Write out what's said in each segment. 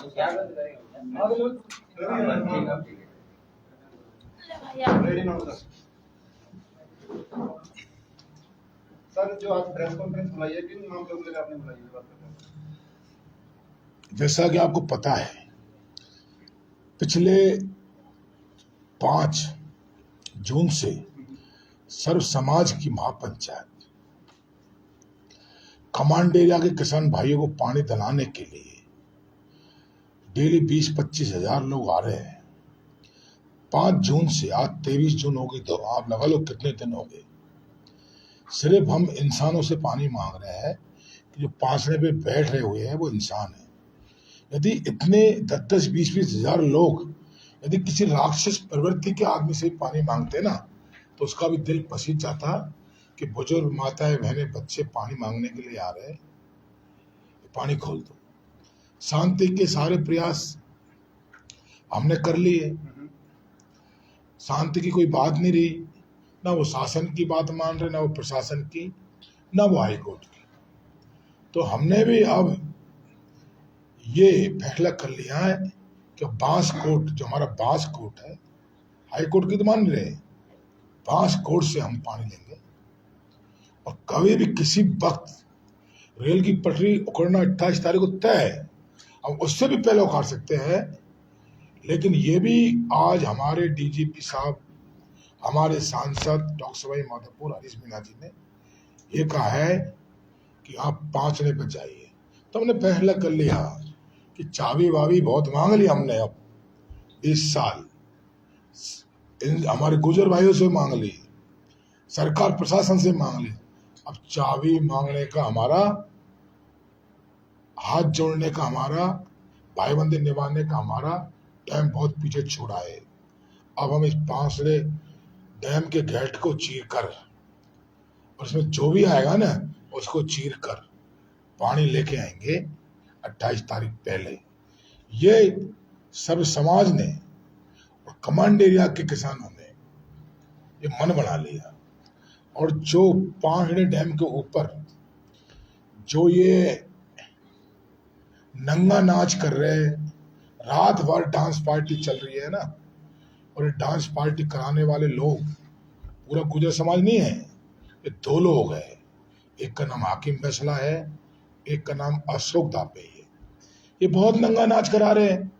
Sir जो आप press conference बुलाई है किन मामलों को लेकर आपने बुलाई है, बात कर रहे हैं? जैसा कि आपको पता है, पिछले 5 जून से सर्व समाज की महापंचायत कमांड एरिया के किसान भाइयों को पानी दिलाने के लिए डेली 20-25 हजार लोग आ रहे हैं। 5 जून से आज 23 जून हो गई, तो आप लगा लो कितने दिन हो गए। सिर्फ हम इंसानों से पानी मांग रहे हैं कि जो पासने पे बैठ रहे हुए हैं वो इंसान है। यदि इतने 10-10, 20-20 हजार लोग यदि किसी राक्षस प्रवृत्ति के आदमी से पानी मांगते ना, तो उसका भी दिल पसीज जाता कि बुजुर्ग माताएं बहनें बच्चे पानी मांगने के लिए आ रहे हैं, पानी खोल दो। शांति के सारे प्रयास हमने कर लिए, शांति की कोई बात नहीं रही, ना वो शासन की बात मान रहे, ना वो प्रशासन की, ना वो हाईकोर्ट की। तो हमने भी अब ये फैसला कर लिया है कि बांस कोर्ट, जो हमारा बांस कोर्ट है, हाईकोर्ट की तो मान रहे, बांस कोर्ट से हम पानी लेंगे। और कभी भी किसी वक्त रेल की पटरी उखड़ना 28 तारीख को तय है, हम उससे भी पहले उखाड़ सकते हैं। लेकिन ये भी आज हमारे डीजीपी साहब, हमारे सांसद डॉक्टर सवाई माधोपुर हरीश मीणा जी ने ये कहा है कि आप 5 पे जाइए। तो हमने फैसला कर लिया कि चाबी वाबी बहुत मांग ली हमने, अब इस साल हमारे गुजर भाइयों से मांग ली, सरकार प्रशासन से मांग ली। अब चाबी मांगने का हमारा, हाथ जोड़ने का हमारा, भाईबंदी निभाने का हमारा टाइम बहुत पीछे छोड़ा है। अब हम इस पांसले डैम के गेट को चीर कर, और उसमें जो भी आएगा ना उसको चीर कर पानी लेके आएंगे 28 तारीख पहले। ये सब समाज ने और कमांड एरिया के किसानों ने ये मन बना लिया। और जो पांसले डैम के ऊपर जो ये नंगा नाच कर रहे, रात भर डांस पार्टी चल रही है ना, और ये डांस पार्टी कराने वाले लोग पूरा गुजर समाज नहीं है, ये 2 लोग हैं। एक का नाम हाकिम फैसला है, एक का नाम अशोक दापे है। ये बहुत नंगा नाच करा रहे हैं,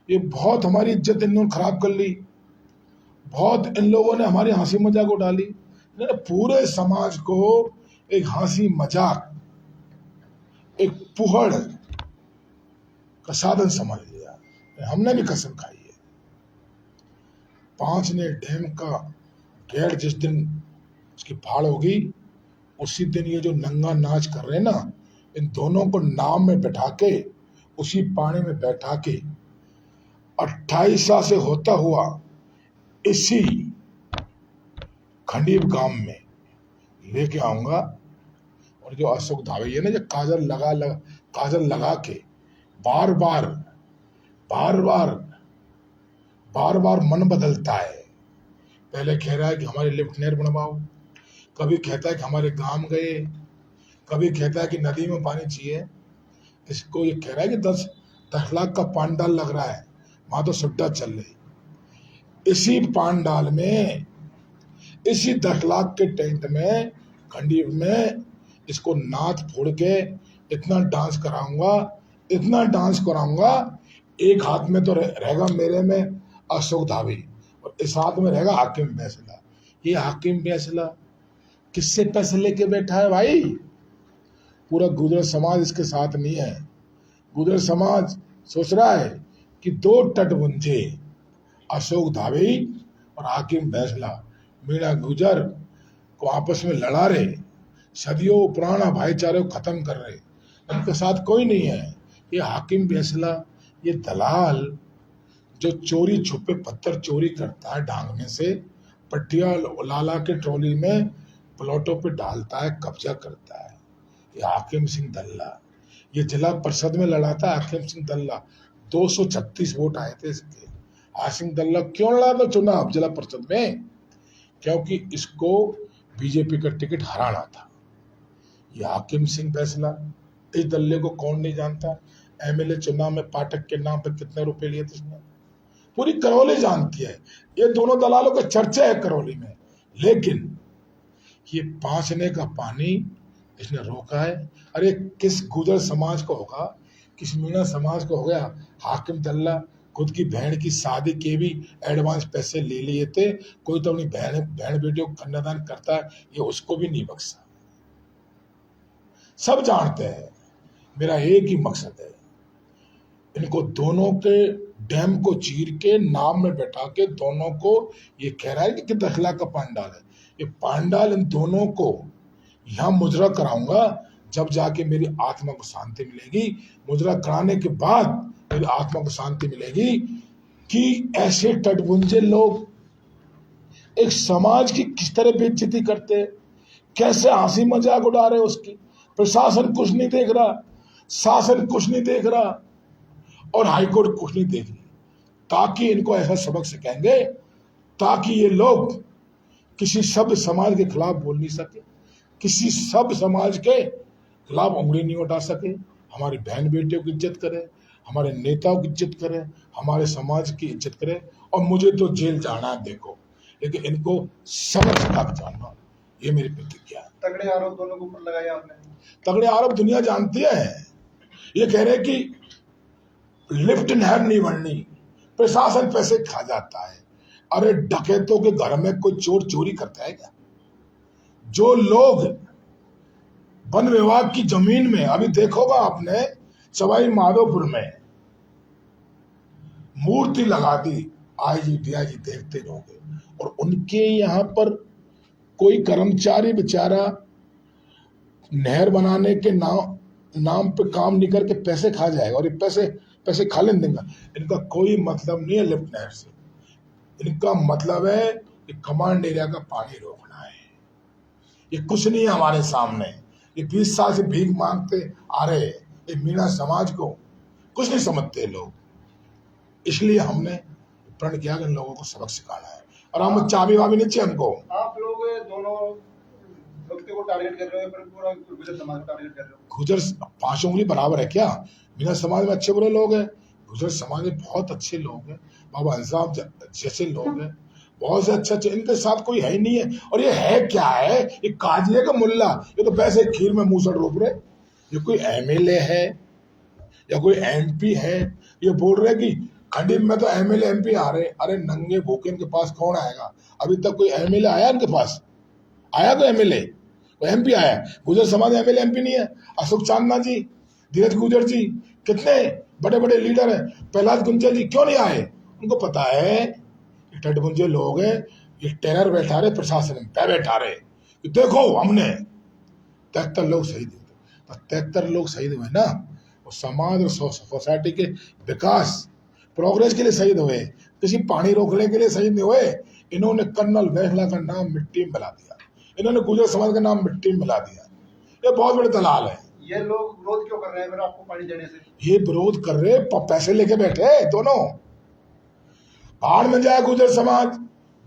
ये बहुत हमारी इज्जत इन्होंने खराब कर ली, बहुत इन लोगों ने हमारी हंसी मजाक उड़ा ली। इन्होंने पूरे समाज को एक हंसी मजाक, एक पुहड़ का साधन समझ लिया। हमने भी कसम खाई है। पांचने डैम का गेट जिस दिन उसकी फाड़ होगी, उसी दिन ये जो नंगा नाच कर रहे हैं ना, इन दोनों को नाव में बैठा के, उसी पानी में बैठा के 28 साल से होता हुआ इसी खंडीव गांव में लेके आऊंगा। और जो अशोक धावे है ना, जो काजल लगा के बार बार मन बदलता है। पहले कह रहा है कि हमारे लिफ्ट नहर बनवाओ, कभी कहता है कि हमारे गांव गए, कभी कहता है कि नदी में पानी चाहिए। इसको ये कह रहा है कि 10 लाख का पांडाल लग रहा है, वहां तो सुट्टा चल रही। इसी पांडाल में, इसी 10 लाख के टेंट में, खंडीव में इसको नाथ फोड़ के इतना डांस कराऊंगा, एक हाथ में तो रहेगा मेरे में अशोक धावी, और इस हाथ में रहेगा हाकिम फैसला। ये हाकिम फैसला किससे पैसे लेके बैठा है भाई? पूरा गुजर समाज इसके साथ नहीं है। गुजर समाज सोच रहा है कि 2 तटबंधे अशोक धावी और हाकिम फैसला, मीणा गुजर को आपस में लड़ा रहे, सदियों पुराना भाईचारे को खत्म कर रहे। उनके साथ कोई नहीं है। ये हाकिम फैसला, ये दलाल जो चोरी छुपे पत्थर चोरी करता है, डांगने से पट्टिया लाला के ट्रॉली में प्लॉटों पे डालता है, कब्जा करता है। ये हाकिम सिंह दल्ला, ये जिला परिषद में लड़ा था हाकिम सिंह दल्ला। 236 वोट आए थे इसके। हाकिम दल्ला क्यों लड़ा था चुनाव जिला परिषद में? क्योंकि इसको बीजेपी का टिकट हराना था। ये हाकिम सिंह फैसला, इस दल्ले को कौन नहीं जानता? एमएलए चुनाव में पाठक के नाम पे कितने रुपए लिए थे इसने, पूरी करौली जानती है। ये दोनों दलालों का चर्चा है करौली में। लेकिन ये पांचने का पानी इसने रोका है। अरे किस गुजर समाज को होगा, किस मीणा समाज को हो गया, हाकिम दल्ला खुद की बहन की शादी के भी एडवांस पैसे ले लिए थे। कोई तो अपनी बहन बेटियों को कन्यादान करता है, ये उसको भी नहीं बख्शा। सब जानते हैं मेरा एक ही मकसद है, इनको दोनों के डैम को चीर के नाम में बैठा के दोनों को, ये कह रहा है कि दखला का पांडाल है, ये पांडाल इन दोनों को यहां मुजरा कराऊंगा, जब जाके मेरी आत्मा को शांति मिलेगी। मुजरा कराने के बाद मेरी आत्मा को शांति मिलेगी कि ऐसे टटपुंजे लोग एक समाज की किस तरह बेइज्जती करते हैं, कैसे हंसी मजाक उड़ा रहे उसकी। प्रशासन कुछ नहीं देख रहा, शासन कुछ नहीं देख रहा, और हाईकोर्ट कुछ नहीं देख रही, ताकि इनको ऐसा सबक सिखाएंगे ताकि ये लोग किसी शब्द समाज के खिलाफ बोल नहीं सके, किसी शब्द समाज के खिलाफ उंगली नहीं उठा सके। हमारी बहन बेटियों की इज्जत करे, हमारे नेताओं की इज्जत करे, हमारे समाज की इज्जत करे। और मुझे तो जेल जाना है देखो, लेकिन इनको सबक सिखा के जाना, ये मेरी प्रतिज्ञा है। तगड़े आरोप दोनों के ऊपर लगाए आपने। तगड़े आरोप दुनिया जानती है। ये कह रहे कि लिफ्ट नहर नहीं बननी, प्रशासन पैसे खा जाता है। अरे डकैतों के घर में कोई चोर चोरी करता है क्या? जो लोग वन विभाग की जमीन में, अभी देखोगा आपने सवाई माधोपुर में मूर्ति लगा दी, आईजी डीआईजी देखते रहोगे, और उनके यहां पर कोई कर्मचारी बेचारा नहर बनाने के नाम पे काम नहीं करके पैसे खा जाएगा, और ये पैसे खा लेने देंगे। इनका कोई मतलब नहीं है लिफ्ट नहर से, इनका मतलब है कि कमांड एरिया का पानी रोकना है। ये कुछ नहीं है हमारे सामने, ये 20 साल से भीख मांगते आ रहे, ये मीणा समाज को कुछ नहीं समझते लोग। इसलिए हमने प्रण किया कि इन लोगों को सबक सिखाना है, और हम चाबी वाबी नहीं चाहिए हमको। आप लोग दोनों व्यक्ति को टारगेट कर रहे हो, पूरा गुजर समाज को टारगेट कर रहे हो। गुजर 5 उंगली बराबर है क्या? मीणा समाज में अच्छे बुरे लोग हैं, गुजर समाज में बहुत अच्छे लोग हैं, बाबा हंसाब जैसे लोग हैं, बहुत से अच्छे, इनके साथ कोई है ही नहीं है। और ये है क्या है, ये काजी है का मुल्ला, ये तो वैसे खीर में मुंह सड़ रोक रहे। ये कोई एमएलए है या कोई एमपी है, ये बोल रहे कि खंडित में तो एमएलए एमपी आ रहे। अरे नंगे भूखे इनके पास कौन आएगा? अभी तक कोई एमएलए आया इनके पास? आया कोई एमएलए? कोई एमपी आया? गुजर समाज एमएलए एमपी नहीं है। अशोक चांदना जी, धीरज गुजर जी, कितने बड़े बड़े लीडर हैं, प्रहलाद गुंजर जी क्यों नहीं आए? उनको पता है कि टटपुंजे लोग हैं, ये टेरर बैठा रहे, प्रशासन में बैठा रहे कि देखो हमने 73 लोग शहीद हुए। 73 लोग शहीद हुए ना, वो समाज और सोसाइटी के विकास प्रोग्रेस के लिए शहीद हुए, किसी पानी रोकने के लिए शहीद नहीं हुए। इन्होंने कर्नल वैखला का नाम मिट्टी में मिला दिया, इन्होंने गुजर समाज का नाम मिट्टी में मिला दिया। ये बहुत बड़े दलाल है। ये लोग विरोध क्यों कर रहे हैं फिर आपको पानी देने से? ये विरोध कर रहे, पैसे लेके बैठे दोनों। बाढ़ में जाए गुजर समाज,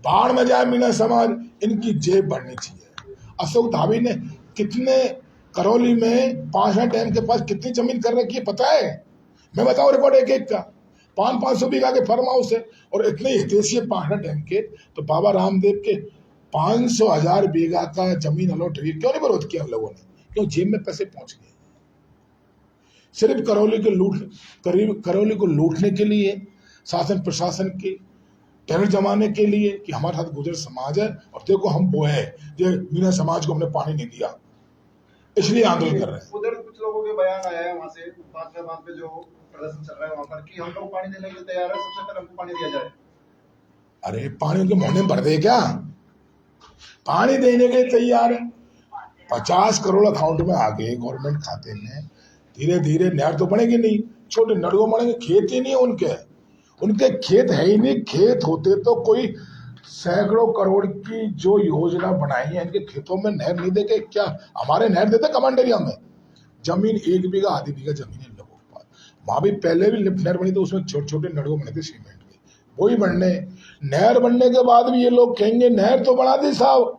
बाढ़ में जाए मीणा समाज, इनकी जेब बढ़नी चाहिए। अशोक धावी ने कितने करौली में 5 डैम के पास कितनी जमीन कर रखी है पता है? मैं बताऊं रिकॉर्ड एक एक का, 500 बीघा के फार्म हाउस है, और इतने हितेशी 5 डैम के। तो बाबा रामदेव के 500,000 बीघा का जमीन अलॉट हुई, क्यों नहीं विरोध किया हम लोगों ने? क्यों? जेब में पैसे पहुंच गए। सिर्फ करौली को लूटने के लिए, शासन प्रशासन के टेरर जमाने के लिए कि हमारे साथ गुजर समाज है और देखो हम वो है जो मीणा समाज को हमने पानी नहीं दिया, इसलिए आंदोलन कर रहे हैं। उधर कुछ लोगों के बयान आया है वहां से, बात पे जो प्रदर्शन चल रहा है वहां पर, कि हम लोग पानी देने के लिए तैयार है, सबसे पहले हमको पानी दिया जाए। अरे पानी उनके मोहने में भर दे क्या? पानी देने के लिए तैयार है। 50 करोड़ अकाउंट में आ गए गवर्नमेंट खाते में, धीरे धीरे नहर तो बनेगी नहीं, छोटे नड़ुओं बनेंगे। खेत ही नहीं है उनके खेत है ही नहीं। खेत होते तो कोई सैकड़ों करोड़ की जो योजना बनाई है, इनके खेतों में नहर नहीं देके क्या हमारे नहर देते कमांड एरिया में? जमीन 1 बीघा आधी बीघा जमीन है लोगों के पास। वहां भी पहले भी लिफ्ट नहर बनी तो उसमें छोटे छोटे नड़ुओं बने थे सीमेंट के, वही बनने। नहर बनने के बाद भी ये लोग कहेंगे नहर तो बना दी साहब।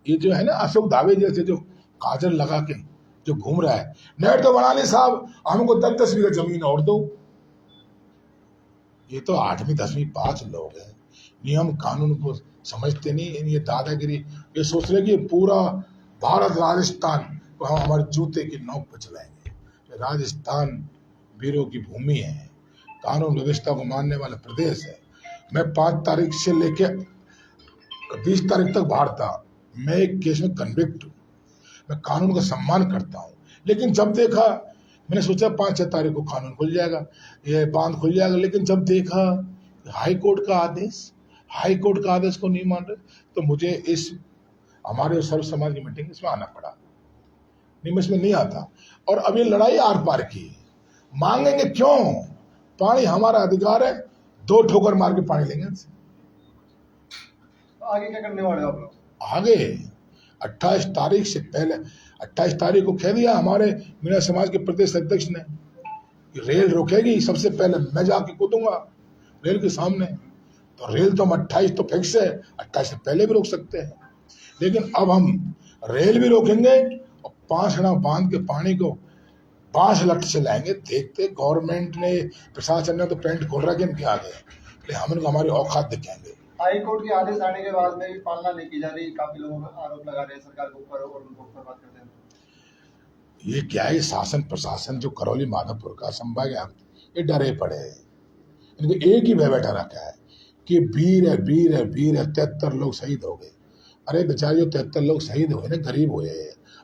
ये जो है ना अशोक धावे जैसे जो काजल लगा के जो घूम रहा है। नेट तो बना ले साहब, हमको 10-10 बीघा जमीन और दो। ये तो 8वीं 10वीं पास लोग हैं, नियम कानून को समझते नहीं। ये दादागिरी, ये सोच रहे कि ये पूरा भारत राजस्थान को हम हमारे जूते की नोक पर चलाएंगे। राजस्थान वीरों की भूमि है, कानून व्यवस्था को मानने वाला प्रदेश है। मैं 5 तारीख से लेके 20 तारीख तक बाहर था। मैं एक केस में कन्विक्ट हूँ, मैं कानून का सम्मान करता हूँ। लेकिन जब देखा, मैंने सोचा 5-6 तारीख को कानून खुल जाएगा, ये बांध खुल जाएगा। लेकिन जब देखा हाई कोर्ट का आदेश को नहीं मान रहे, तो मुझे इस हमारे सर्व समाज की मीटिंग इसमें आना पड़ा। नहीं, मैं इसमें नहीं आता। और अब ये लड़ाई आर पार की, मांगेंगे क्यों? पानी हमारा अधिकार है, 2 ठोकर मार के पानी लेंगे। तो आगे क्या करने वाले हो आप लोग? आगे 28 तारीख से पहले, 28 तारीख को कह दिया हमारे मीणा समाज के प्रदेश अध्यक्ष ने, रेल रोकेगी सबसे पहले मैं जाके कूदूंगा रेल के सामने। तो रेल तो हम 28 तो फिक्स है, 28 से पहले भी रोक सकते हैं। लेकिन अब हम रेल भी रोकेंगे और 5 बांध के पानी को 5 लट से लाएंगे। देखते गवर्नमेंट ने, प्रशासन ने तो पेंट खोल रखा है इनके आगे, लेकिन हम इनको हमारी औकात दिखाएंगे। हाई कोर्ट के आदेश आने के बाद में भी पालना नहीं की जा रही, काफी लोग आरोप लगा रहे हैं सरकार के ऊपर और उनको ऊपर बात करते हैं। ये क्या है, शासन प्रशासन जो करौली माधवपुर का संभाग है, ये डरे पड़े हैं। इनको एक ही भय बैठा रखा है कि वीर है, वीर है, वीर है। 73 लोग शहीद हो गए। अरे बेचारे जो 73 लोग शहीद हुए ना, गरीब हुए,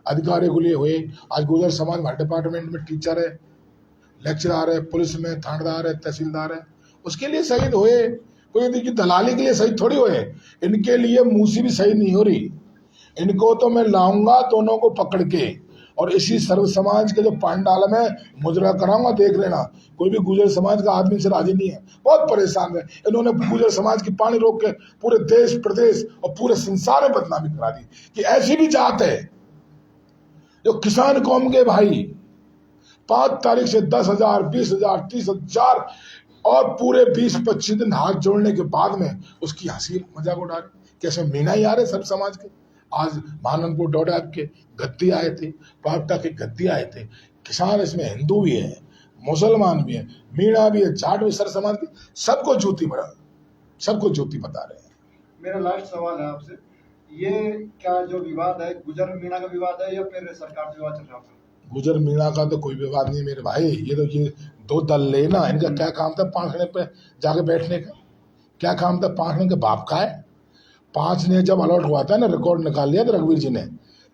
अधिकारी के लिए हुए। आज गुजर समाज हमारे डिपार्टमेंट में टीचर है, लेक्चरर है, पुलिस में थानेदार है, तहसीलदार है, उसके लिए शहीद हुए। कोई देखिए दलाली के लिए शहीद थोड़ी हुए। इनके लिए मूसी भी शहीद नहीं हो रही। इनको तो मैं लाऊंगा दोनों को पकड़ के, और इसी सर्व समाज के जो पांडाल में मुजरा कराऊंगा, देख लेना। कोई भी गुजर समाज का आदमी से राजी नहीं है, बहुत परेशान है। इन्होंने गुजर समाज की पानी रोक के पूरे देश प्रदेश और पूरे संसार में बदनामी करा दी कि ऐसी भी जात है जो किसान कौम के भाई 5 तारीख से 10,000, 20,000, 30,000 और पूरे 20-25 दिन हाथ जोड़ने के बाद में उसकी हंसी मजाक उड़ा रहे। कैसे मीना ही आ रहे सब समाज के। आज महानंदपुर डोडा के गद्दी आए थे, पावटा के गद्दी आए थे। किसान इसमें हिंदू भी है, मुसलमान भी है, मीणा भी है, जाट भी, सर समाज की सबको ज्योति बता रहे हैं। मेरा लास्ट सवाल है आपसे, ये क्या जो विवाद है गुजर मीणा का विवाद है या फिर सरकार से विवाद चल रहा है? गुजर मीणा का तो कोई विवाद नहीं मेरे भाई। ये 2 दल लेना, इनका क्या काम था पाखने पे जाके बैठने का? क्या काम था? पाखने के बाप का है। 5 ने जब अलॉट हुआ था ना, रिकॉर्ड निकाल लिया था रघुवीर जी ने,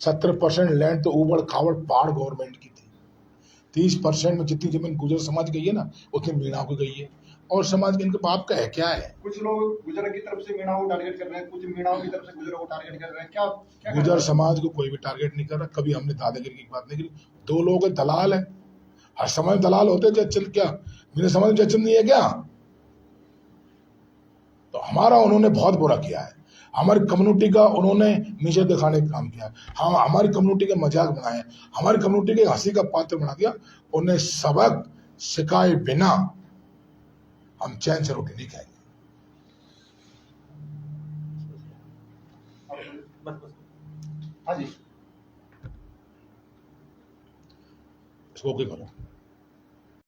70% लैंड तो ऊबड़ खाबड़ पहाड़ गवर्नमेंट की थी। 30% में जितनी जमीन गुजर समाज गई है ना, उतनी मीणा को गई है। और समाज के इनके बाप का है क्या है? कुछ लोग गुजर की तरफ से मीणा को टारगेट कर रहे हैं, कुछ मीणाओं की तरफ से गुजरों को टारगेट कर रहे हैं। क्या क्या गुजर समाज को कोई भी टारगेट नहीं कर रहा। कभी हमने दादागिरी की बात नहीं करी। 2 लोग दलाल है, हर समय दलाल होते। जजचंद क्या मेरे समझ में जजचंद नहीं है क्या? तो हमारा उन्होंने बहुत बुरा किया है। हमारी कम्युनिटी का उन्होंने नीचे दिखाने का काम किया। हम हमारी कम्युनिटी के मजाक बनाए, हमारी कम्युनिटी के हंसी का पात्र बना दिया। उन्हें सबक सिखाए बिना हम चैन से रोटी नहीं खाएंगे। हाँ जी, इसको ओके करो।